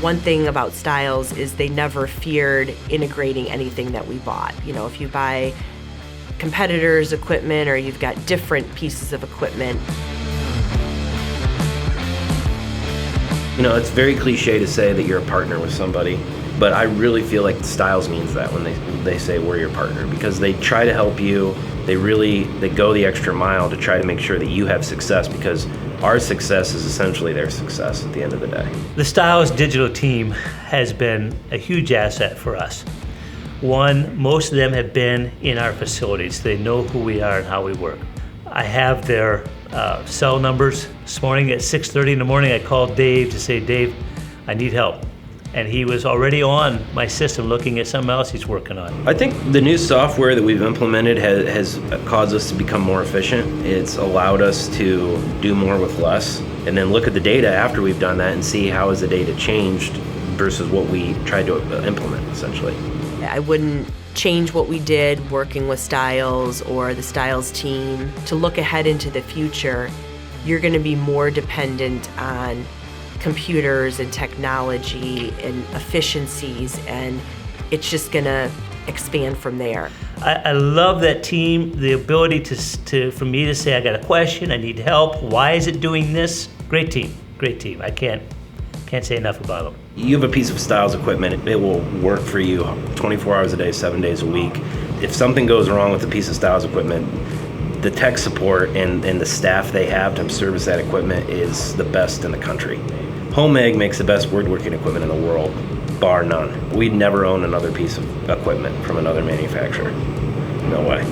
One thing about Stiles is they never feared integrating anything that we bought. You know, if you buy competitors' equipment or you've got different pieces of equipment. You know, it's very cliche to say that you're a partner with somebody, but I really feel like Stiles means that when they say we're your partner, because they try to help you. They go the extra mile to try to make sure that you have success, because our success is essentially their success at the end of the day. The Stiles Digital Team has been a huge asset for us. One, most of them have been in our facilities. They know who we are and how we work. I have their cell numbers. This morning at 6:30 in the morning, I called Dave to say, Dave, I need help. And he was already on my system looking at something else he's working on. I think the new software that we've implemented has caused us to become more efficient. It's allowed us to do more with less, and then look at the data after we've done that and see how has the data changed versus what we tried to implement, essentially. I wouldn't change what we did working with Stiles or the Stiles team. To look ahead into the future, you're going to be more dependent on computers and technology and efficiencies, and it's just going to expand from there. I love that team, the ability for me to say, I got a question, I need help, why is it doing this? Great team, great team. I can't say enough about them. You have a piece of Stiles equipment, it will work for you 24 hours a day, 7 days a week. If something goes wrong with a piece of Stiles equipment, the tech support and the staff they have to service that equipment is the best in the country. HOMAG makes the best woodworking equipment in the world, bar none. We'd never own another piece of equipment from another manufacturer. No way.